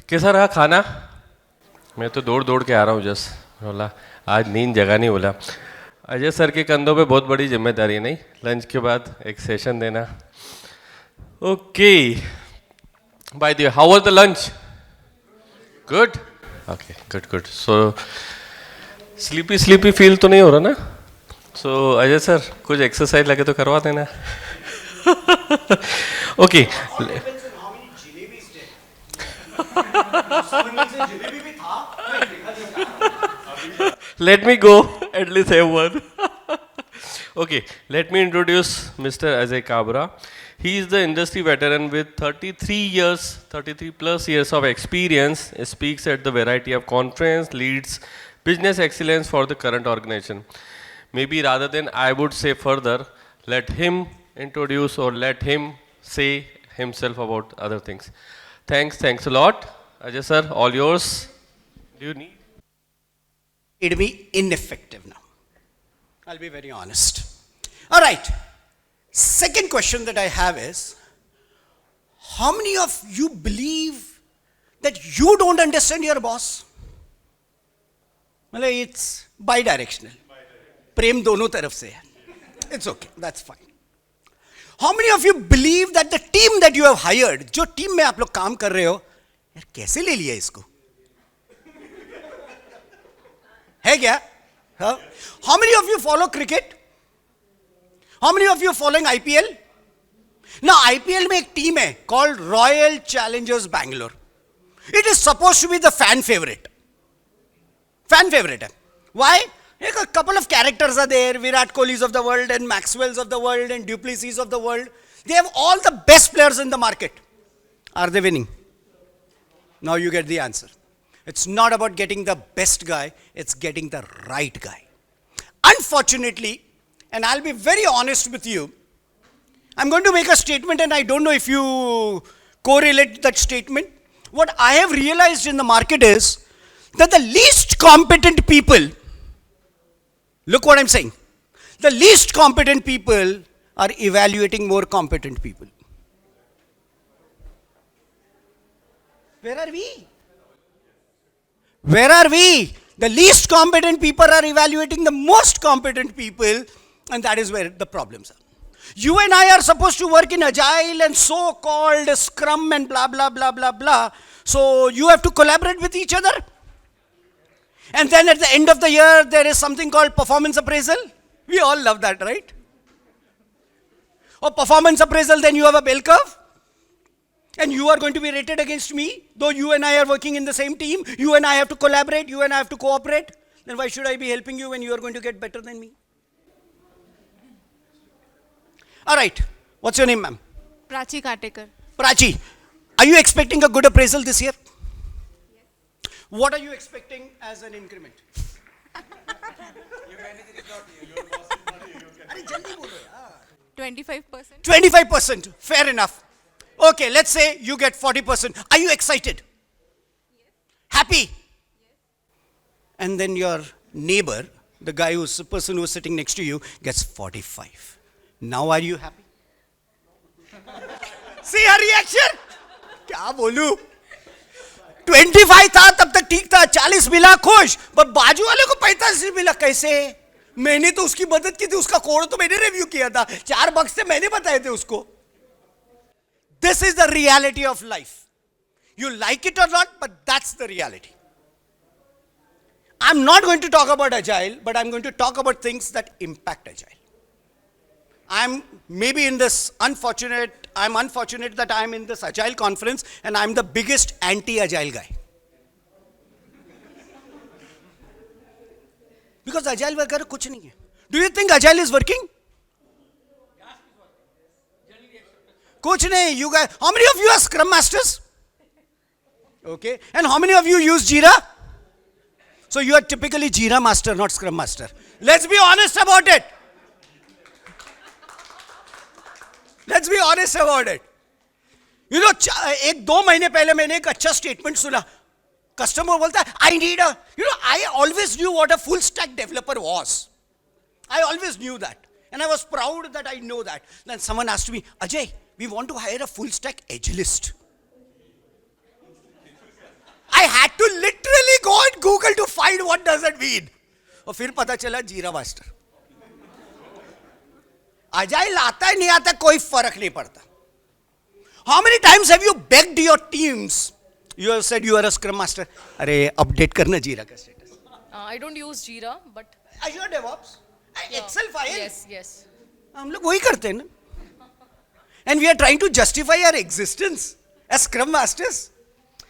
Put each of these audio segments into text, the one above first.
कैसा रहा खाना? मैं तो दौड़ दौड़ के आ रहा हूँ जस्ट बोला आज नींद जगा नहीं बोला। अजय सर के कंधों पे बहुत बड़ी जिम्मेदारी है नहीं, लंच के बाद एक सेशन देना। Okay, by the way how was the lunch? Good, okay good good. So sleepy sleepy feel तो नहीं हो रहा ना? सो अजय सर कुछ एक्सरसाइज लगे तो करवा देना। Okay, let me go, at least have one. Okay, let me introduce Mr. Ajay Kabra. He is the industry veteran with 33 plus years of experience, speaks at the variety of conference, leads business excellence for the current organization. Maybe rather than I would say further, let him introduce or let him say himself about other things. Thanks a lot. Ajay sir, all yours. Do you need? It'll be ineffective now. I'll be very honest. All right. Second question that I have is, how many of you believe that you don't understand your boss? Well, it's bi-directional. Prem dono taraf se hai. It's okay. That's fine. How many of you believe that the team that you have hired, जो team में आप लोग काम कर रहे हो, यार कैसे ले लिया इसको? है क्या? Huh? How many of you follow cricket? How many of you are following IPL? Now IPL में एक team है called Royal Challengers Bangalore. It is supposed to be the fan favorite. Fan favorite है. Why? A couple of characters are there, Virat Kohlis of the world and Maxwells of the world and Duplessis of the world. They have all the best players in the market. Are they winning? Now you get the answer. It's not about getting the best guy, it's getting the right guy. Unfortunately, and I'll be very honest with you, I'm going to make a statement and I don't know if you correlate that statement. What I have realized in the market is that the least competent people, look what I'm saying, the least competent people are evaluating more competent people. Where are we? Where are we? The least competent people are evaluating the most competent people, and that is where the problems are. You and I are supposed to work in agile and so-called scrum and blah, blah, blah, blah, blah. So you have to collaborate with each other. And then at the end of the year, there is something called performance appraisal. We all love that, right? Or performance appraisal, then you have a bell curve. And you are going to be rated against me, though you and I are working in the same team. You and I have to collaborate, you and I have to cooperate. Then why should I be helping you when you are going to get better than me? All right. What's your name, ma'am? Prachi Katekar. Prachi, are you expecting a good appraisal this year? Yes. What are you expecting as an increment? Your manager is not here. Your boss is not here. 25%. 25%. Fair enough. Okay, let's say you get 40%. Are you excited? Yes. Happy? Yes. And then your neighbor, the person who's sitting next to you, gets 45. Now are you happy? See her reaction? क्या बोलूं? 25 था तब तक ठीक था, 40 मिला खुश, पर बाजू वाले को 45 मिला कैसे? मैंने तो उसकी मदद की थी, उसका कोड तो मैंने रिव्यू किया था, 4 बक्स थे मैंने बताए थे उसको. This is the reality of life. You like it or not, but that's the reality. I'm not going to talk about agile, but I'm going to talk about things that impact agile. I'm unfortunate that I'm in this agile conference and I'm the biggest anti-agile guy. Because agile वगैरह कुछ नहीं है. Do you think agile is working? कुछ नहीं. You guys, how many of you are Scrum Masters? Okay. And how many of you use Jira? So you are typically Jira Master, not Scrum Master. Let's be honest about it. Let's be honest about it. You know, 1-2 महीने पहले मैंने एक अच्छा statement सुना. Customer बोलता है, I always knew what a full stack developer was. I always knew that. And I was proud that I know that. Then someone asked me, Ajay, we want to hire a full stack agilist. Google to find what does it mean. और फिर पता चला जीरा master. Agile आता है नहीं आता कोई फर्क नहीं पड़ता. How many times have you begged your teams? You have said you are a scrum master. अरे update करना जीरा का status. I don't use Jira, but Azure DevOps. Excel file. yes, yes. हम लोग वही करते हैं ना. And we are trying to justify our existence as Scrum Masters.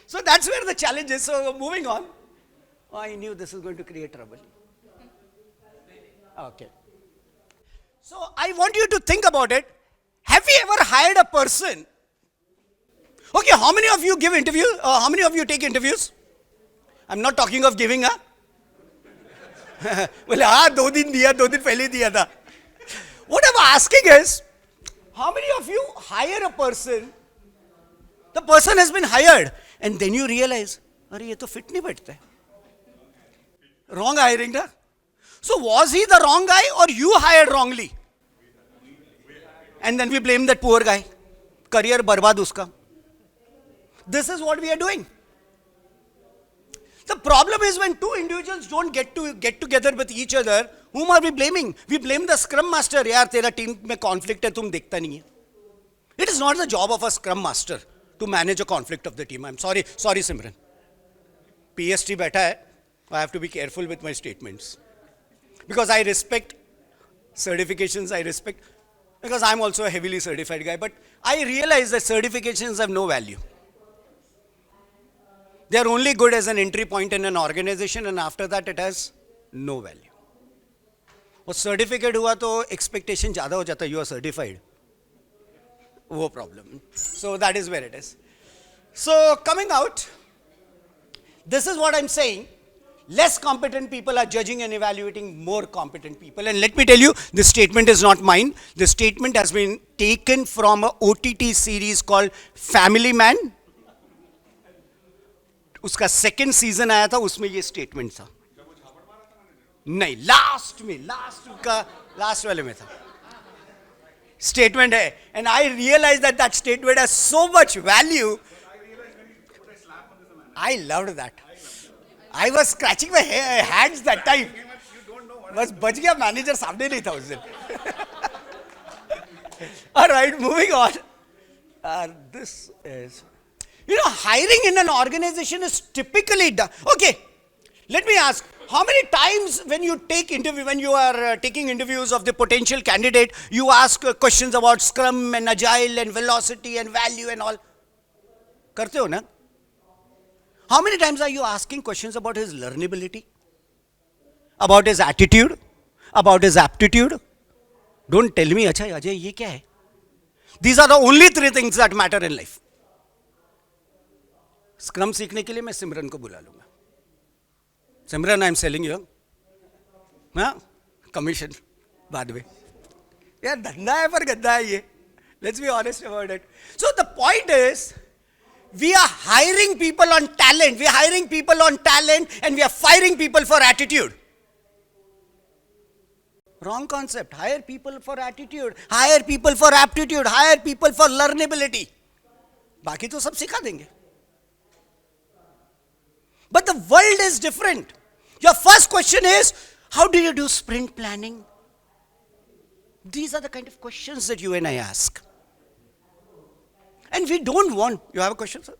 So that's where the challenge is. So moving on. Oh, I knew this is going to create trouble. Okay. So I want you to think about it. Have you ever hired a person? Okay, how many of you give interviews? How many of you take interviews? I'm not talking of giving, huh? बोले हाँ 2 दिन दिया 2 दिन पहले दिया था. What I'm asking is, how many of you hire a person, the person has been hired, and then you realize, अरे ये तो fit नहीं बैठता है. Wrong hiring ना? So was he the wrong guy or you hired wrongly? And then we blame that poor guy. Career बर्बाद उसका. This is what we are doing. The problem is when two individuals don't get together with each other, whom are we blaming? We blame the scrum master. यार तेरा team में conflict है तुम देखता नहीं है. It is not the job of a scrum master to manage a conflict of the team. I'm sorry Simran. PST बैठा है. I have to be careful with my statements. Because I respect certifications, because I'm also a heavily certified guy, but I realize that certifications have no value. They are only good as an entry point in an organization, and after that it has no value. और certificate हुआ तो expectation ज़्यादा हो जाता है, you are certified. वो problem. So that is where it is. So coming out, this is what I'm saying. Less competent people are judging and evaluating more competent people. And let me tell you, this statement is not mine. This statement has been taken from an OTT series called Family Man. उसका second season आया था, उसमें ये statement था. नहीं, last वाले में था. Statement है. And I realized that statement has so much value. I loved that. I was scratching my hands that time. बस बच गया, मैनेजर सामने नहीं था उस दिन. All right, moving on. This is, hiring in an organization is typically done. Okay, let me ask, how many times when you are taking interviews of the potential candidate, you ask questions about Scrum and Agile and velocity and value and all? करते हो ना? How many times are you asking questions about his learnability? About his attitude? About his aptitude? Don't tell me, अच्छा अजय ये क्या है? These are the only 3 things that matter in life. Scrum सीखने के लिए मैं सिमरन को बुला लूँगा. Simran, I'm selling you. हाँ? Commission बाद में. यार धंधा है पर गंदा है ये. Let's be honest about it. So the point is, we are hiring people on talent. We are hiring people on talent and we are firing people for attitude. Wrong concept. Hire people for attitude. Hire people for aptitude. Hire people for learnability. बाकी तो सब सिखा देंगे. But the world is different. Your first question is, how do you do sprint planning? These are the kind of questions that you and I ask. And we don't want. You have a question, sir?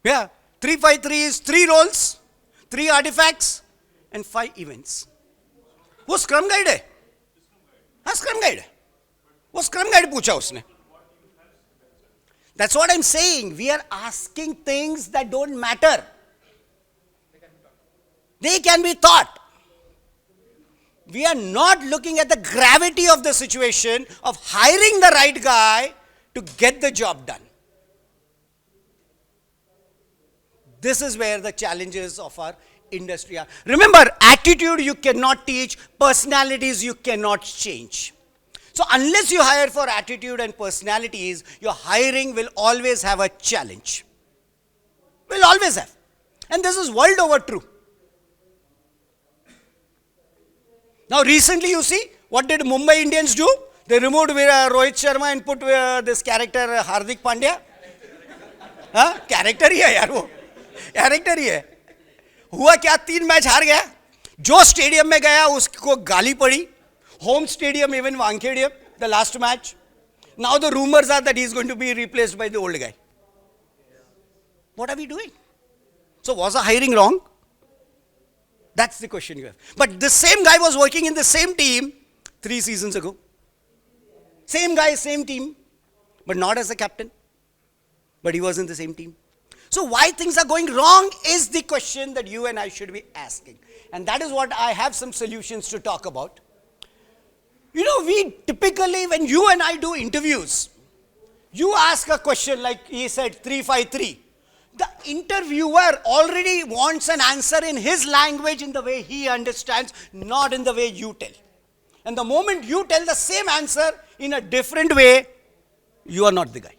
Yeah, 353 is 3 roles, 3 artifacts, and 5 events. वो Scrum Guide है? हाँ Scrum Guide है. वो Scrum Guide पूछा उसने. That's what I'm saying. We are asking things that don't matter. They can be taught. We are not looking at the gravity of the situation of hiring the right guy to get the job done. This is where the challenges of our industry are. Remember, attitude you cannot teach, personalities you cannot change. So unless you hire for attitude and personalities, your hiring will always have a challenge. Will always have. And this is world over true. Now recently you see, what did Mumbai Indians do? They removed Rohit Sharma and put this character Hardik Pandya. हाँ character ही है यार, वो character ही है। हुआ क्या, 3 match हार गया, जो स्टेडियम में गया उसको गाली पड़ी, home stadium, even Wankhede, the last match. Now the rumors are that he is going to be replaced by the old guy. What are we doing? So was the hiring wrong? That's the question you have. But the same guy was working in the same team 3 seasons ago. Same guy, same team, but not as a captain. But he was in the same team. So why things are going wrong is the question that you and I should be asking. And that is what I have some solutions to talk about. You know, we typically, when you and I do interviews, you ask a question like he said 353. The interviewer already wants an answer in his language, in the way he understands, not in the way you tell. And the moment you tell the same answer in a different way, you are not the guy.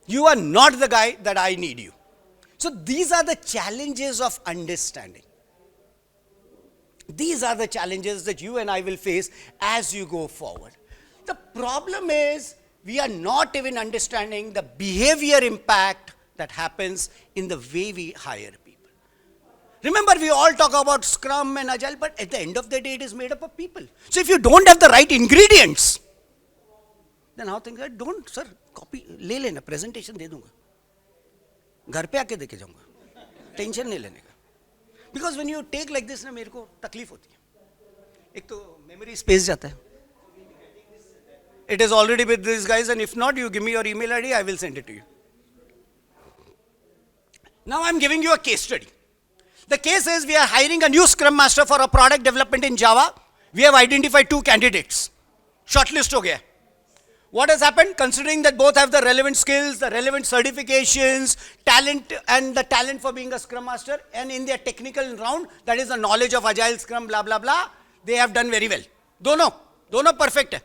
You are not the guy that I need you. So these are the challenges of understanding. These are the challenges that you and I will face as you go forward. The problem is we are not even understanding the behavior impact that happens in the way we hire people. Remember, we all talk about Scrum and Agile, but at the end of the day, it is made up of people. So if you don't have the right ingredients, then how things are, don't, sir, copy, ले लेना, presentation दे दूंगा. घर पे आके देके जाऊंगा. Tension नहीं लेने का. Because when you take like this, ना मेरे को तकलीफ होती है. एक तो memory space जाता है. It is already with these guys, and if not, you give me your email ID, I will send it to you. Now I'm giving you a case study. The case is we are hiring a new Scrum Master for a product development in Java. We have identified 2 candidates. Shortlist ho gaya. What has happened? Considering that both have the relevant skills, the relevant certifications, talent, and the talent for being a Scrum Master, and in their technical round, that is the knowledge of Agile, Scrum, blah, blah, blah, they have done very well. Dono perfect hai.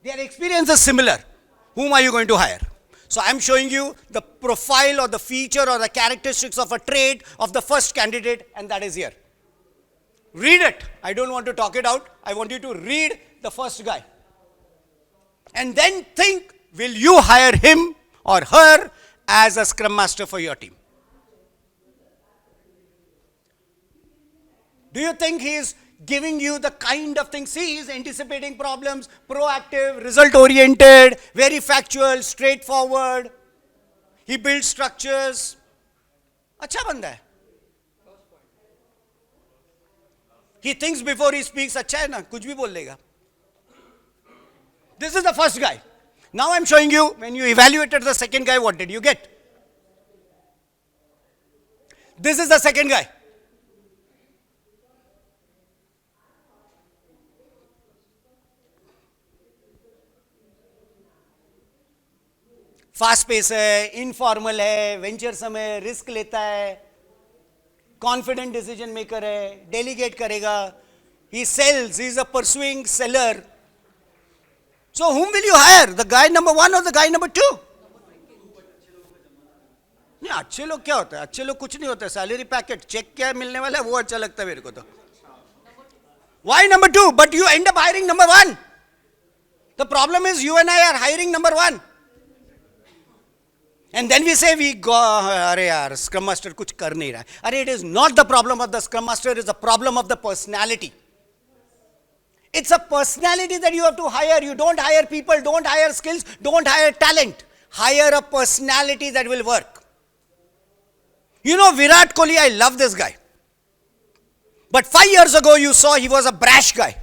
Their experience is similar. Whom are you going to hire? So I'm showing you the profile or the feature or the characteristics of a trait of the first candidate, and that is here. Read it. I don't want to talk it out. I want you to read the first guy. And then think, will you hire him or her as a Scrum Master for your team? Do you think he is giving you the kind of things? He is anticipating problems, proactive, result-oriented, very factual, straightforward. He builds structures. अच्छा बंदा है. He thinks before he speaks. अच्छा है ना, कुछ भी बोल लेगा. This is the first guy. Now I'm showing you, when you evaluated the second guy, what did you get? This is the second guy. Fast pace है, informal है, venturesome है, रिस्क लेता है, कॉन्फिडेंट डिसीजन मेकर है, delegate करेगा, he sells, he is a pursuing seller. So whom will you hire? The guy number 1 or the guy number 2? नहीं, अच्छे लोग क्या होता है? अच्छे लोग कुछ नहीं होता है. सैलरी पैकेट, चेक क्या मिलने वाला है, वो अच्छा लगता है मेरे को तो. Why number 2? But you end up hiring number 1. The problem is you and I are hiring number 1. And then we say we go, अरे यार, Scrum Master कुछ कर नहीं रहा है. अरे, it is not the problem of the Scrum Master, it is the problem of the personality. It's a personality that you have to hire. You don't hire people, don't hire skills, don't hire talent. Hire a personality that will work. You know, Virat Kohli, I love this guy. But 5 years ago, you saw he was a brash guy.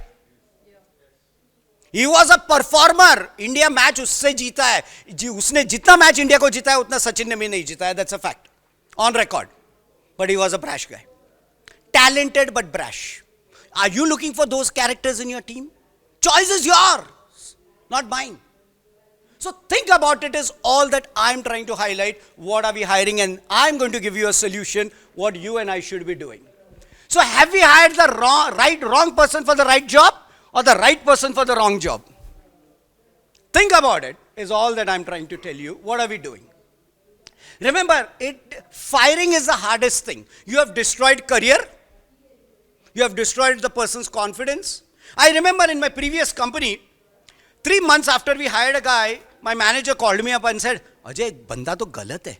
He was a performer. India match उससे जीता है. उसने जितना match India को जीता है उतना सचिन ने भी नहीं जीता है. That's a fact. On record. But he was a brash guy. Talented but brash. Are you looking for those characters in your team? Choice is yours, not mine. So think about it, is all that I'm trying to highlight. What are we hiring? And I'm going to give you a solution, what you and I should be doing. So have we hired the wrong person for the right job, or the right person for the wrong job? Think about it, is all that I'm trying to tell you. What are we doing? Remember, firing is the hardest thing. You have destroyed career. You have destroyed the person's confidence. I remember in my previous company, 3 months after we hired a guy, my manager called me up and said, Ajay, बंदा तो गलत है.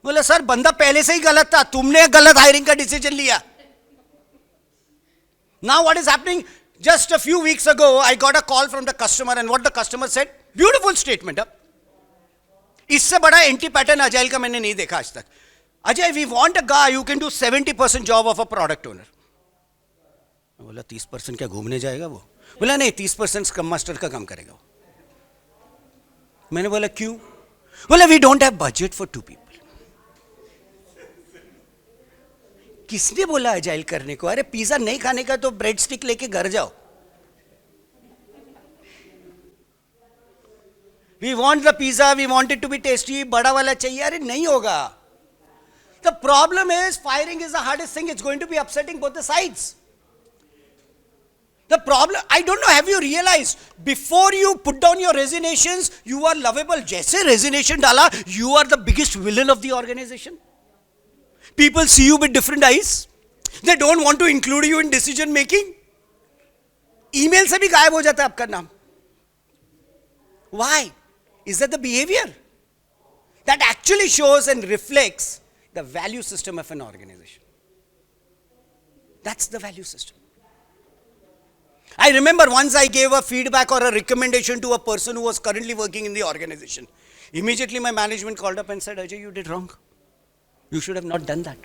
बोला sir बंदा पहले से ही गलत था, तुमने गलत हायरिंग का डिसीजन लिया. Now what is happening? Just a few weeks ago, I got a call from the customer, and what the customer said, beautiful statement. इससे बड़ा एंटी पैटर्न अजाइल का मैंने नहीं देखा आज तक. Ajay, we want a guy who can do 70% job of a product owner. बोला 30% क्या घूमने जाएगा वो? बोला नहीं, 30% स्क्रम मास्टर का काम करेगा वो. मैंने बोला क्यों? बोला we don't have budget for 2 people. किसने बोला अजाइल करने को? अरे पिज्जा नहीं खाने का तो ब्रेड स्टिक लेके घर जाओ. We want the pizza, we want it to be tasty, बड़ा वाला चाहिए. अरे नहीं होगा. The problem is firing is the hardest thing. It's going to be upsetting both the sides. The problem, I don't know, have you realized, before you put down your resignations, you are lovable. जैसे resignation डाला, you are the biggest villain of the organization. People see you with different eyes. They don't want to include you in decision making. Email से भी गायब हो जाता है आपका नाम. Why? Is that the behavior? That actually shows and reflects the value system of an organization. That's the value system. I remember once I gave a feedback or a recommendation to a person who was currently working in the organization. Immediately my management called up and said, Ajay, you did wrong. You should have not done that.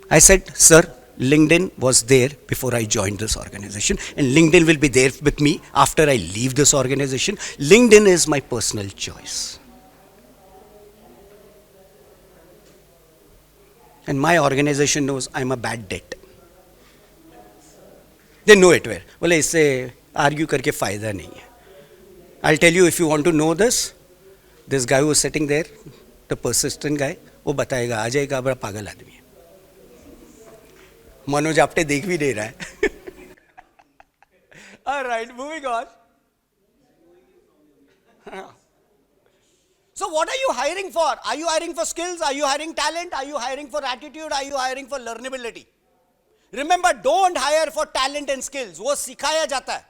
I said, sir, LinkedIn was there before I joined this organization, and LinkedIn will be there with me after I leave this organization. LinkedIn is my personal choice. And my organization knows I'm a bad debt. They know it well. बोले इससे argue करके फायदा नहीं है. I'll tell you, if you want to know this guy who is sitting there, the persistent guy, वो बताएगा अजय का बड़ा पागल आदमी है. मनोज आपटे देख भी दे रहा है. All right, moving on. So what are you hiring for? Are you hiring for skills? Are you hiring talent? Are you hiring for attitude? Are you hiring for learnability? Remember, don't hire for talent and skills. वो सिखाया जाता है.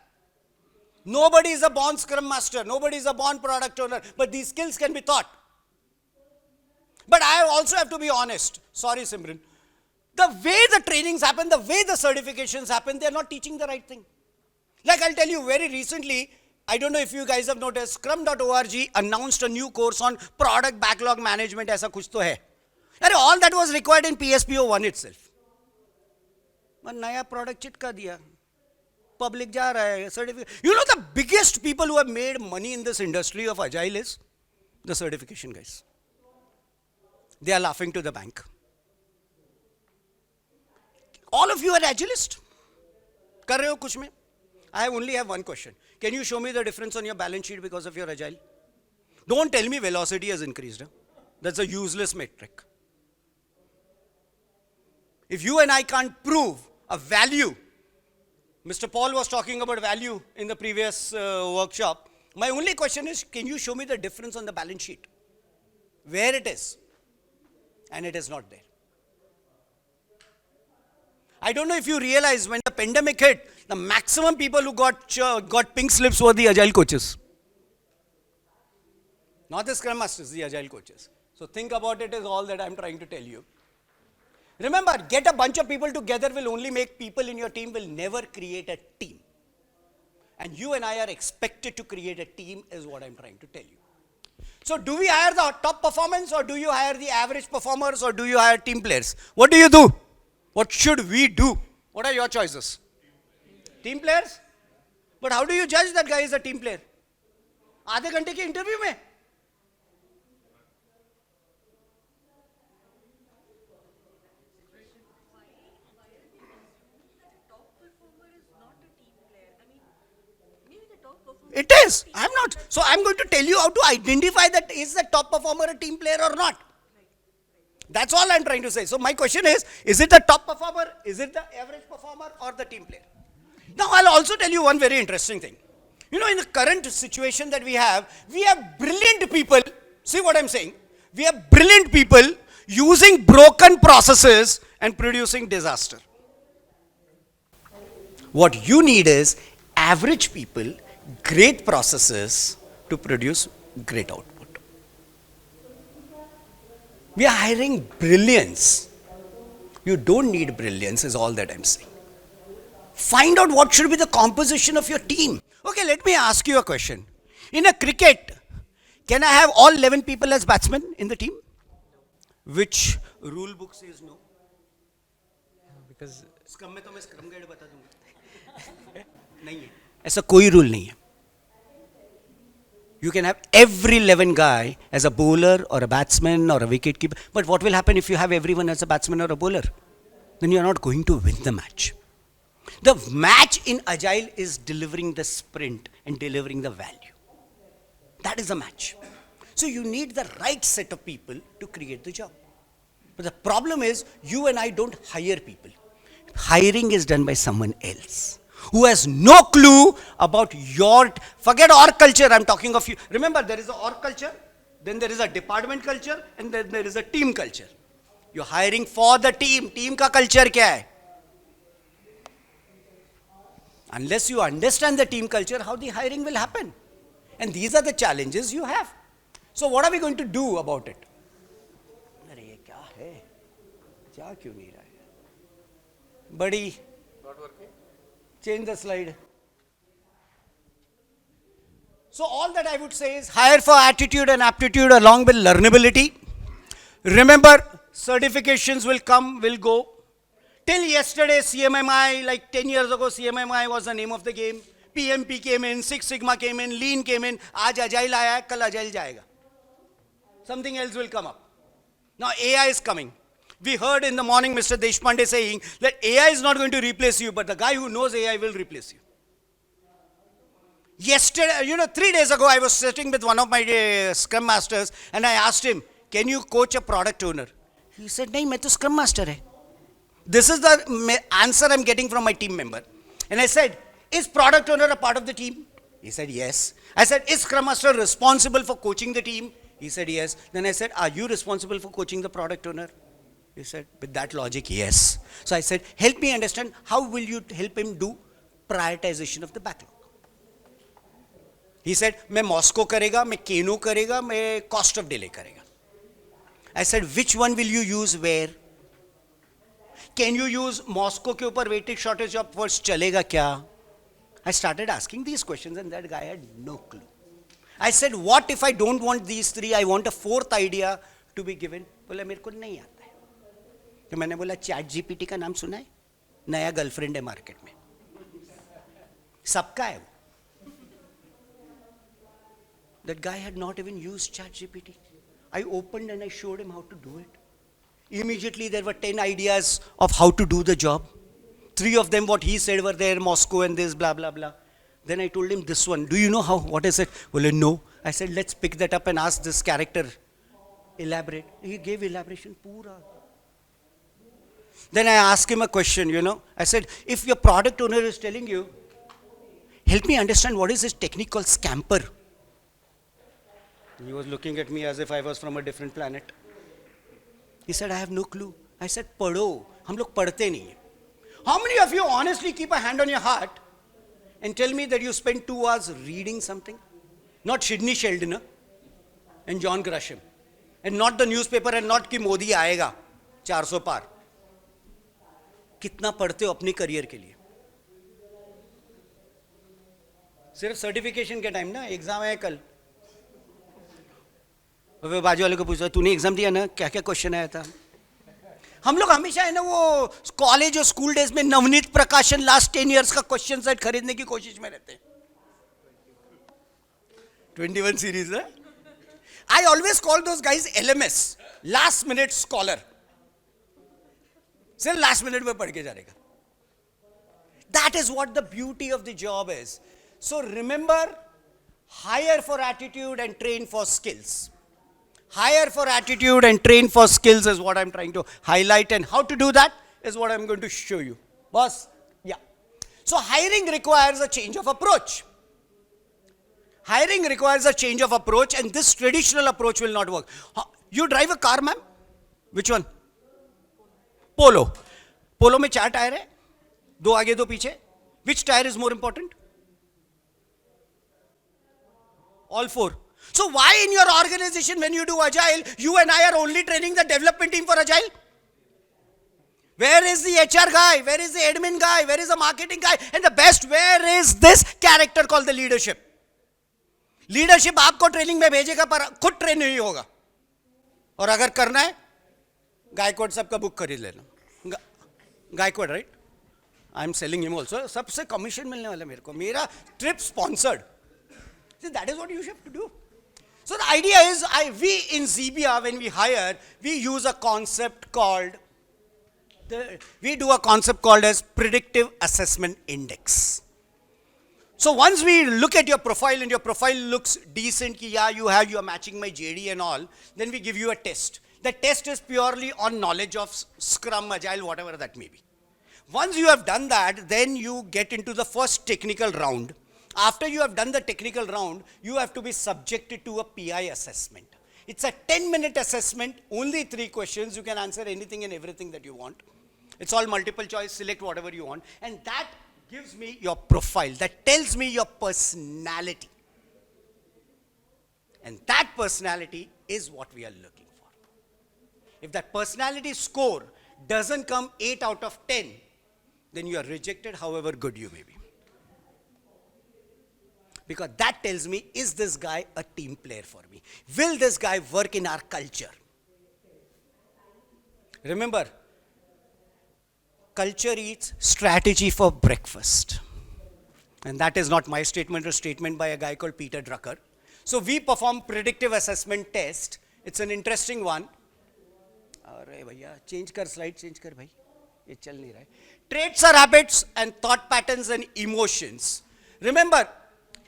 Nobody is a born scrum master. Nobody is a born product owner. But these skills can be taught. But I also have to be honest. Sorry, Simran. The way the trainings happen, the way the certifications happen, they are not teaching the right thing. Like I'll tell you, very recently, I don't know if you guys have noticed, Scrum.org announced a new course on product backlog management. ऐसा कुछ तो है. All that was required in PSPO 1 itself. नया product चिटका दिया, public जा रहा है certificate. You know, the biggest people who have made money in this industry of agile is the certification guys. They are laughing to the bank. All of you are agilist. कर रहे हो कुछ में? I only have one question. Can you show me the difference on your balance sheet because of your agile? Don't tell me velocity has increased. That's a useless metric. If you and I can't prove a value, Mr. Paul was talking about value in the previous workshop. My only question is, can you show me the difference on the balance sheet? Where it is? And it is not there. I don't know if you realize, when the pandemic hit, the maximum people who got pink slips were the agile coaches. Not the scrum masters, the agile coaches. So think about it, is all that I'm trying to tell you. Remember, get a bunch of people together will only make people in your team, will never create a team. And you and I are expected to create a team, is what I'm trying to tell you. So do we hire the top performance, or do you hire the average performers, or do you hire team players? What do you do? What should we do? What are your choices? Team players? But how do you judge that guy is a team player? आधे घंटे के interview में It is. I'm not. So I'm going to tell you how to identify that is the top performer a team player or not. That's all I'm trying to say. So my question is it the top performer, is it the average performer, or the team player? Now I'll also tell you one very interesting thing. You know, in the current situation that we have brilliant people. See what I'm saying? We have brilliant people using broken processes and producing disaster. What you need is average people, great processes, to produce great output. We are hiring brilliance. You don't need brilliance, is all that I'm saying. Find out what should be the composition of your team. Okay, let me ask you a question. In a cricket, can I have all 11 people as batsmen in the team? Which rule book says no? Because scrum में तो मैं scrum guide बता दूंगा नहीं है ऐसा कोई rule नहीं है You can have every 11 guy as a bowler or a batsman or a wicket keeper. But what will happen if you have everyone as a batsman or a bowler? Then you are not going to win the match. The match in Agile is delivering the sprint and delivering the value. That is the match. So you need the right set of people to create the job. But the problem is you and I don't hire people. Hiring is done by someone else who has no clue about your, forget org culture, I'm talking of you. Remember, there is a org culture, then there is a department culture, and then there is a team culture. You're hiring for the team. Team ka culture kya hai? Unless you understand the team culture, how the hiring will happen? And these are the challenges you have. So what are we going to do about it? अरे ये क्या है? क्या क्यों नहीं रहा है? Buddy, change the slide. So all that I would say is hire for attitude and aptitude along with learnability. Remember, certifications will come, will go. Till yesterday, CMMI, like 10 years ago, CMMI was the name of the game. PMP came in, Six Sigma came in, Lean came in. आज Agile आया है, कल Agile जाएगा. Something else will come up. Now AI is coming. We heard in the morning Mr. Deshpande saying that AI is not going to replace you, but the guy who knows AI will replace you. Yesterday, 3 days ago, I was sitting with one of my Scrum Masters and I asked him, can you coach a product owner? He said, nahi, main to Scrum Master hai. This is the answer I'm getting from my team member. And I said, is product owner a part of the team? He said, yes. I said, is Scrum Master responsible for coaching the team? He said, yes. Then I said, are you responsible for coaching the product owner? He said, with that logic, yes. So I said, help me understand, how will you help him do prioritization of the backlog? He said, मैं Moscow करेगा, मैं Kano करेगा, मैं cost of delay करेगा. I said, which one will you use where? Can you use Moscow के ऊपर weighted shortage of words चलेगा क्या? I started asking these questions and that guy had no clue. I said, what if I don't want these three, I want a fourth idea to be given? बोला मेरे को नहीं आता है. तो मैंने बोला चैट जीपीटी का नाम सुना है? नया गर्लफ्रेंड है मार्केट में. सबका है वो. That guy had not even used ChatGPT. I opened and I showed him how to do it. Immediately there were 10 ideas of how to do the job. 3 of them, what he said, were there, Moscow and this, blah, blah, blah. Then I told him this one. Do you know how? What is it? Well, no. I said, let's pick that up and ask this character. Elaborate. He gave elaboration. Pura. Then I asked him a question, I said, if your product owner is telling you, help me understand what is this technique called scamper. He was looking at me as if I was from a different planet. He said, I have no clue. I said, पढ़ो. हम लोग पढ़ते नहीं हैं. How many of you honestly keep a hand on your heart and tell me that you spent 2 hours reading something? Not Sidney Sheldon and John Grisham. And not the newspaper and not कि मोदी आएगा 400 पार. कितना पढ़ते हो अपने career के लिए? सिर्फ certification के टाइम ना, एग्जाम है कल. बाजू वाले को पूछा, तूने एग्जाम दिया ना, क्या क्या क्वेश्चन आया था? हम लोग हमेशा है ना वो कॉलेज और स्कूल डेज में नवनीत प्रकाशन लास्ट 10 इयर्स का क्वेश्चन सेट खरीदने की कोशिश में रहते हैं. 21 सीरीज है. I always call those guys LMS, last minute scholar. सिर्फ last minute में पढ़ के जाएगा. That is what the beauty of the job is. So remember, hire for attitude and train for skills. Hire for attitude and train for skills is what I'm trying to highlight, and how to do that is what I'm going to show you. Boss, yeah. So hiring requires a change of approach. Hiring requires a change of approach, and this traditional approach will not work. You drive a car, ma'am? Which one? Polo. Polo में 4 tyre है, 2 आगे 2 पीछे. Which tire is more important? All four. So why in your organization when you do Agile, you and I are only training the development team for Agile? Where is the HR guy? Where is the admin guy? Where is the marketing guy? And the best, where is this character called the leadership? Leadership आपको training में भेजेगा पर खुद train नहीं होगा. और अगर करना है, गायकवाड सबका बुक खरीद लेना. Gaikwad, right? I am selling him also. सबसे कमीशन मिलने वाला मेरे को. मेरा trip sponsored. That is what you have to do. So the idea is, we in Zebia, when we hire, we use a concept called, we do a concept called as predictive assessment index. So once we look at your profile and your profile looks decent, ki, yeah, you are matching my JD and all, then we give you a test. The test is purely on knowledge of Scrum, Agile, whatever that may be. Once you have done that, then you get into the first technical round. After you have done the technical round, you have to be subjected to a PI assessment. It's a 10-minute assessment, only 3 questions. You can answer anything and everything that you want. It's all multiple choice, select whatever you want. And that gives me your profile. That tells me your personality. And that personality is what we are looking for. If that personality score doesn't come 8 out of 10, then you are rejected, however good you may be. Because that tells me, is this guy a team player for me? Will this guy work in our culture? Remember, culture eats strategy for breakfast. And that is not my statement, a statement by a guy called Peter Drucker. So we perform predictive assessment test. It's an interesting one. Arre bhaiya, change kar slide, change kar bhai. Ye chal nahi raha hai. Traits are habits and thought patterns and emotions. Remember,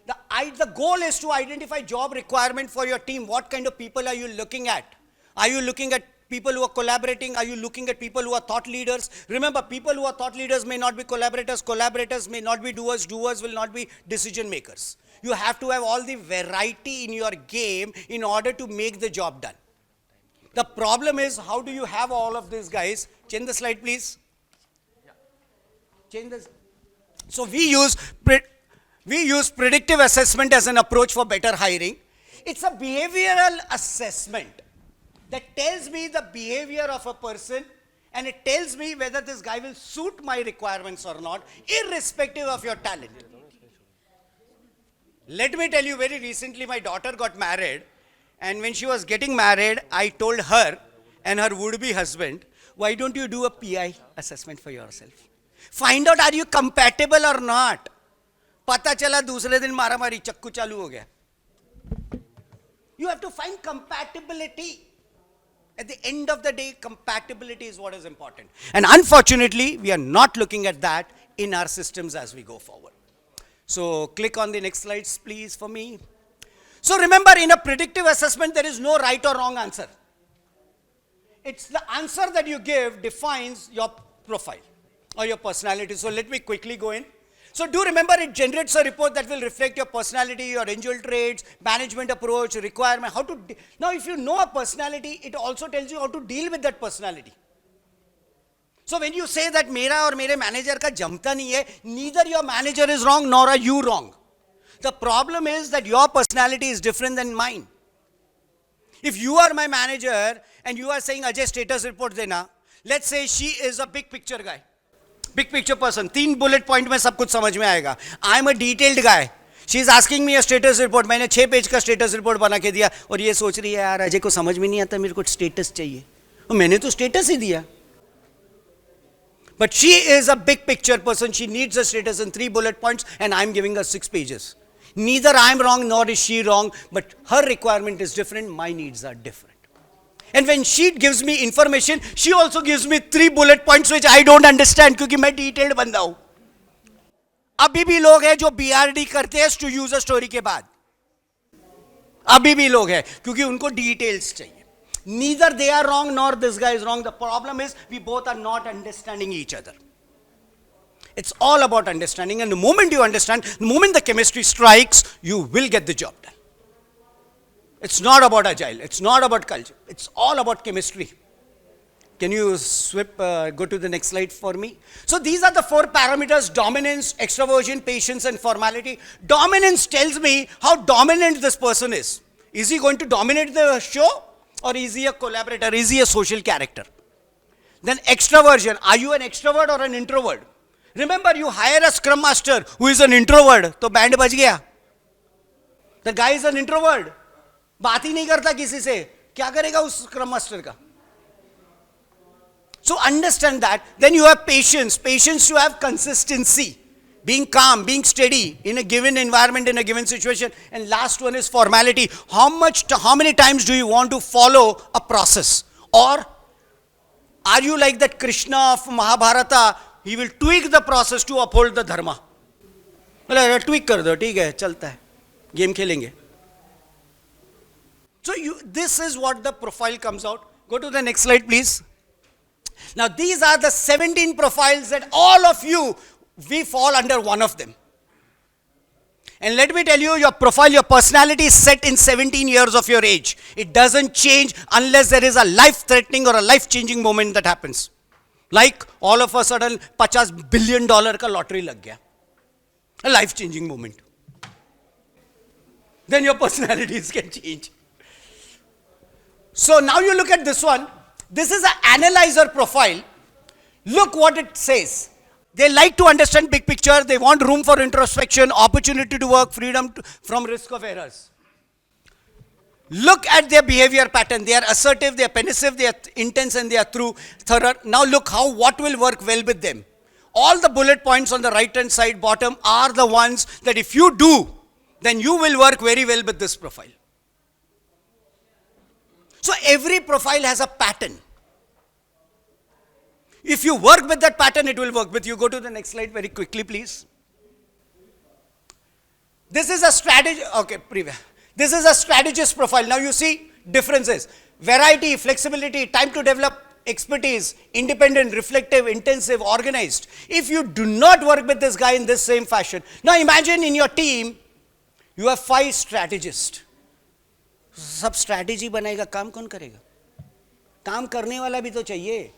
the goal is to identify job requirement for your team. What kind of people are you looking at? Are you looking at people who are collaborating? Are you looking at people who are thought leaders? Remember, people who are thought leaders may not be collaborators. Collaborators may not be doers. Doers will not be decision makers. You have to have all the variety in your game in order to make the job done. The problem is, how do you have all of these guys? Change the slide, please. Change this. So we use predictive assessment as an approach for better hiring. It's a behavioral assessment that tells me the behavior of a person, and it tells me whether this guy will suit my requirements or not, irrespective of your talent. Let me tell you, very recently my daughter got married, and when she was getting married, I told her and her would-be husband, why don't you do a PI assessment for yourself? Find out, are you compatible or not? पता चला दूसरे दिन मारामारी चक्कू चालू हो गया. You have to find compatibility. At the end of the day, compatibility is what is important. And unfortunately, we are not looking at that in our systems as we go forward. So click on the next slides, please, for me. So remember, in a predictive assessment, there is no right or wrong answer. It's the answer that you give defines your profile or your personality. So let me quickly go in. So do remember, it generates a report that will reflect your personality, your individual traits, management approach, requirement, how to, now if you know a personality, it also tells you how to deal with that personality. So when you say that मेरा और मेरे manager का जमता नहीं है, neither your manager is wrong nor are you wrong. The problem is that your personality is different than mine. If you are my manager and you are saying Ajay status report देना, let's say she is a big picture guy. Big picture person, 3 bullet point में सब कुछ समझ में आएगा. I am a detailed guy. She is asking me a status report. मैंने 6 page का status report बना के दिया और ये सोच रही है यार अजय को समझ में नहीं आता, मेरे को status चाहिए. और मैंने तो status ही दिया. But she is a big picture person. She needs a status in 3 bullet points and I am giving her 6 pages. Neither I am wrong nor is she wrong, but her requirement is different, my needs are different. And when she gives me information, she also gives me 3 bullet points which I don't understand क्योंकि मैं detailed बंदा हूँ. अभी भी लोग हैं जो BRD करते हैं to user story के बाद. अभी भी लोग हैं क्योंकि उनको details चाहिए. Neither they are wrong nor this guy is wrong. The problem is we both are not understanding each other. It's all about understanding, and the moment you understand, the moment the chemistry strikes, you will get the job done. It's not about agile. It's not about culture. It's all about chemistry. Can you go to the next slide for me? So these are the 4 parameters: dominance, extroversion, patience, and formality. Dominance tells me how dominant this person is. Is he going to dominate the show, or is he a collaborator? Is he a social character? Then extroversion. Are you an extrovert or an introvert? Remember, you hire a scrum master who is an introvert, तो band बज गया. The guy is an introvert. बात ही नहीं करता किसी से. क्या करेगा उस scrum master का? So understand that. Then you have patience. Patience to have consistency. Being calm, being steady in a given environment, in a given situation. And last one is formality. How many times do you want to follow a process? Or are you like that Krishna of Mahabharata? He will tweak the process to uphold the dharma. बोले tweak कर दो, ठीक है, चलता है, game खेलेंगे. So this is what the profile comes out. Go to the next slide, please. Now these are the 17 profiles that all of you, we fall under one of them. And let me tell you, your profile, your personality is set in 17 years of your age. It doesn't change unless there is a life-threatening or a life-changing moment that happens. Like all of a sudden, $50 billion ka lottery lag gaya. A life-changing moment. Then your personalities can change. So now you look at this one. This is an analyzer profile. Look what it says. They like to understand big picture. They want room for introspection, opportunity to work, freedom from risk of errors. Look at their behavior pattern. They are assertive, they are pensive, they are intense, and they are thorough. Now look what will work well with them. All the bullet points on the right hand side bottom are the ones that if you do, then you will work very well with this profile. So every profile has a pattern. If you work with that pattern, it will work with you. Go to the next slide very quickly, please. This is a strategy. Okay, this is a strategist profile. Now you see differences. Variety, flexibility, time to develop expertise, independent, reflective, intensive, organized. If you do not work with this guy in this same fashion. Now imagine in your team, you have 5 strategists. सब strategy बनाएगा, काम कौन करेगा? काम करने वाला भी तो चाहिए.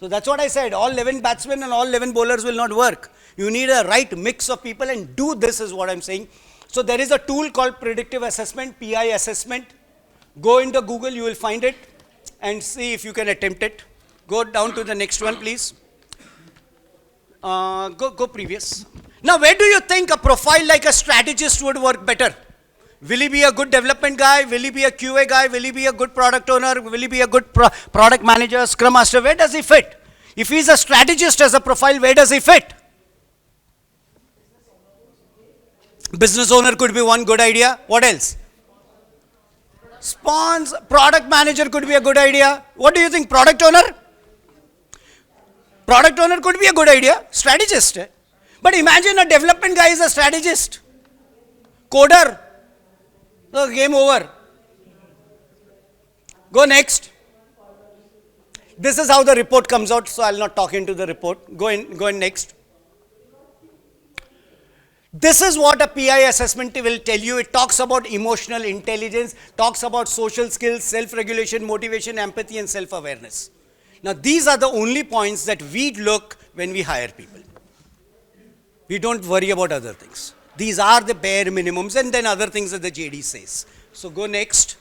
So that's what I said. All 11 batsmen and all 11 bowlers will not work. You need a right mix of people, and do this is what I'm saying. So there is a tool called predictive assessment, PI assessment. Go into Google, you will find it and see if you can attempt it. Go down to the next one, please. Go previous. Now, where do you think a profile like a strategist would work better? Will he be a good development guy? Will he be a QA guy? Will he be a good product owner? Will he be a good product manager, scrum master? Where does he fit? If he's a strategist as a profile, where does he fit? Business owner could be one good idea. What else? Product manager could be a good idea. What do you think? Product owner? Product owner could be a good idea. Strategist. But imagine a development guy is a strategist. Coder. So game over. Go next. This is how the report comes out, so I'll not talk into the report. Go in next. This is what a PI assessment will tell you. It talks about emotional intelligence, talks about social skills, self-regulation, motivation, empathy, and self-awareness. Now, these are the only points that we look when we hire people. We don't worry about other things. These are the bare minimums, and then other things that the JD says. So go next.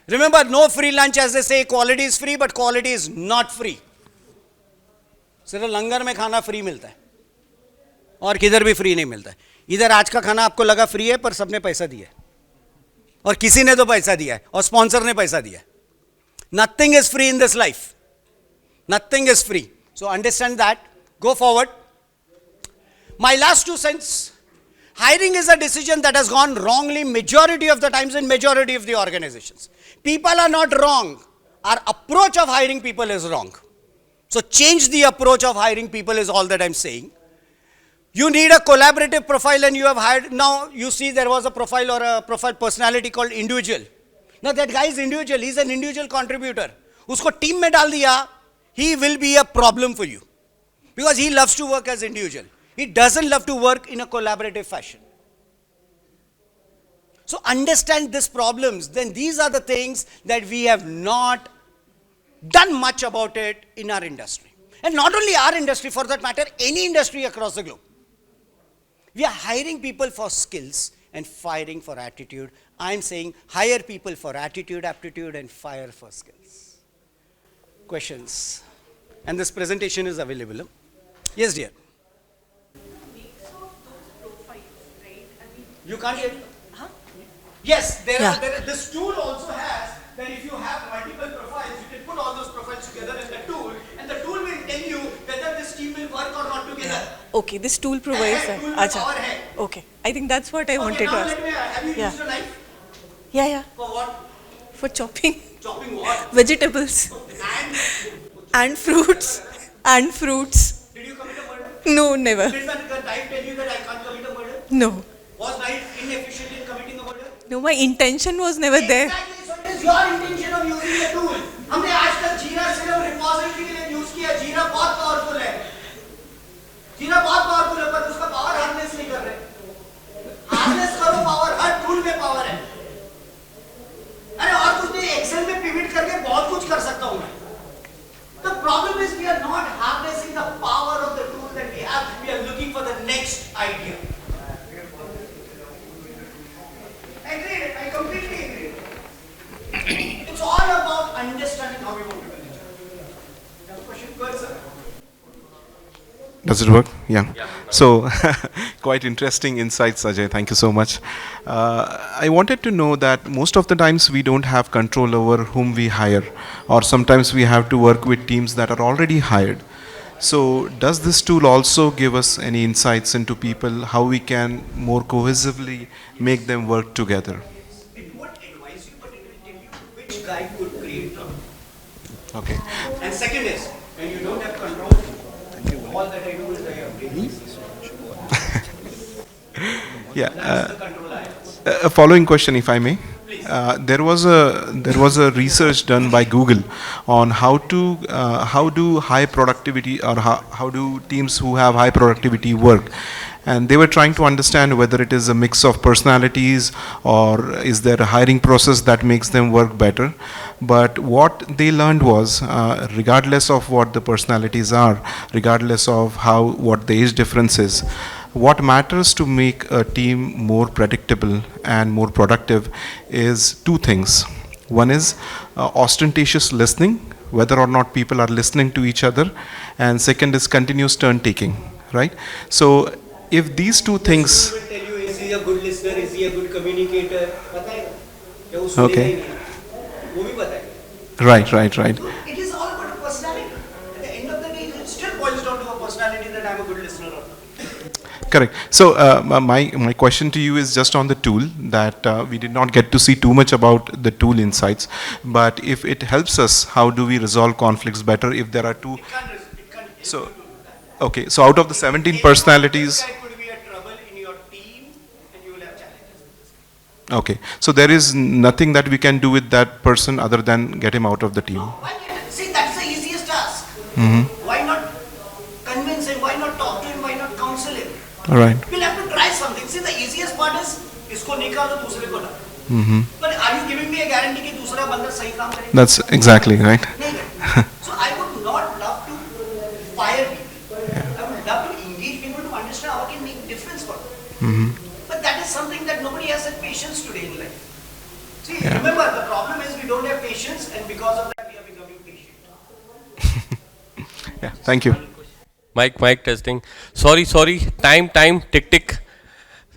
Remember, no free lunch, as they say. Quality is free, but quality is not free. सिर्फ लंगर में खाना free मिलता है और किधर भी free नहीं मिलता है. इधर आज का खाना आपको लगा फ्री है, पर सबने पैसा दिया है और किसी ने तो पैसा दिया है और स्पॉन्सर ने पैसा दिया है. Nothing is free in this life. Nothing is free. So understand that. Go forward. My last 2 cents. Hiring is a decision that has gone wrongly majority of the times in majority of the organizations. People are not wrong. Our approach of hiring people is wrong. So change the approach of hiring people is all that I'm saying. You need a collaborative profile, and you have hired. Now you see there was a profile or a profile personality called individual. Now that guy is individual. He's an individual contributor. Usko team mein dal diya, he will be a problem for you. Because he loves to work as individual. He doesn't love to work in a collaborative fashion. So understand these problems. Then these are the things that we have not done much about it in our industry. And not only our industry, for that matter, any industry across the globe. We are hiring people for skills and firing for attitude. I'm saying hire people for attitude, aptitude, and fire for skills. Questions? And this presentation is available. Yes, dear. You can't hear? Huh? Yes, this tool also has that if you have multiple profiles, you can put all those profiles together in the tool, and the tool will tell you whether this team will work or not together. Okay, this tool provides that. Tool with Acha. power hai. Okay, I think that's what I wanted now to ask. let me, have you Yeah. used a knife? Yeah. For what? For chopping Chopping what? vegetables And and fruits. did you commit a murder? No, never. Did the knife tell you that I can't commit a murder? No. Was knife inefficient in committing a murder? No, my intention was never there. Exactly, so it is your intention of using the tool. हमने आज तक जीरा सिर्फ repository के लिए use किया. जीरा बहुत पावरफुल है. जीरा बहुत पावरफुल है, पर उसका पावर हार्नेस नहीं कर रहे. हार्नेस करो पावर, हर टूल में पावर है. अरे और कुछ नहीं, एक्सेल में पिवट करके बहुत कुछ कर सकता हूँ मैं. The problem is we are not harnessing the power of the tool that we have. We are looking for the next idea. Agreed. I completely agree. It's all about understanding how we want to manage it. You have a question? Go ahead, sir. Does it work? Yeah. So, quite interesting insights, Ajay. Thank you so much. I wanted to know that most of the times we don't have control over whom we hire, or sometimes we have to work with teams that are already hired. So, does this tool also give us any insights into people, how we can more cohesively make them work together? It won't advise you, but it will tell you which guy could create trouble. Okay. And second is, when you don't have control, all that I do is I update. Yeah. That's the control I have. A following question, if I may. There was a research done by Google on how do high productivity, or how do teams who have high productivity work, and they were trying to understand whether it is a mix of personalities or is there a hiring process that makes them work better. But what they learned was, regardless of what the personalities are, regardless of what the age difference is, what matters to make a team more predictable and more productive is two things. One is ostentatious listening, whether or not people are listening to each other, and second is continuous turn taking, right? So if these two things... Will tell you, is he a good listener, is he a good communicator? बताएगा. क्या वो सुनेगा Okay. ही नहीं. वो भी बताएगा. Right. It is all about a personality. At the end of the day, it still boils down to a personality that I'm a good listener or not. Correct. So my question to you is just on the tool, that we did not get to see too much about the tool insights, but if it helps us, how do we resolve conflicts better if there are two? It can't So, okay, so out of the 17 personalities, This guy could be a trouble in your team, and you will have challenges. okay, so there is nothing that we can do with that person other than get him out of the team. Why can't, see, that's the easiest task. Why not convince him? Why not talk to him? Why not counsel him? All right. We'll have to try something. See, the easiest part is इसको निकालो दूसरे को डालो. But are you giving me a guarantee कि दूसरा बंदा सही काम करेगा? That's exactly right. नहीं करेगा. So I would not love to fire people. I would love to engage people to understand how I can make difference for them. But that is something that nobody has that patience today in life. See, remember, the problem is we don't have patience, and because of that we are becoming patient. Yeah, thank you. Mic testing. Sorry. Time, tick.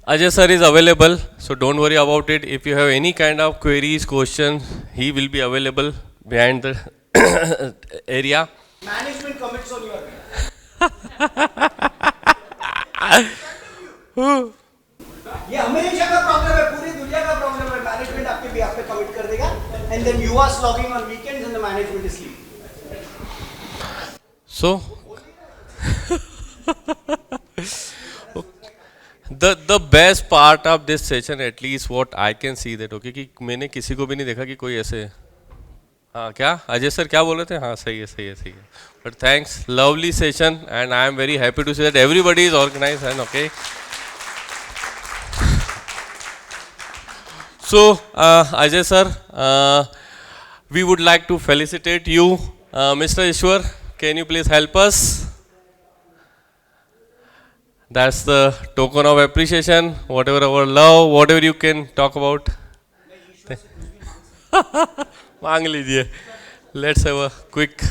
Ajay sir is available, so don't worry about it. If you have any kind of queries, questions, he will be available behind the area. Management commits on your ये हमेशा का problem है, पूरी दुनिया का problem है. Management आपके behalf पे कमिट कर देगा, and then you are slogging on weekends and the management is sleeping. So, the best part of this session, at least what I can see that, okay, कि मैंने किसी को भी नहीं देखा कि कोई ऐसे, हाँ क्या अजय सर क्या बोल रहे थे, हाँ सही है. But thanks, lovely session, and I am very happy to see that everybody is organized and okay. So, Ajay sir, we would like to felicitate you. Mr. Ishwar, can you please help us? That's the token of appreciation, whatever our love, whatever you can talk about. मांग लीजिए. Let's have a quick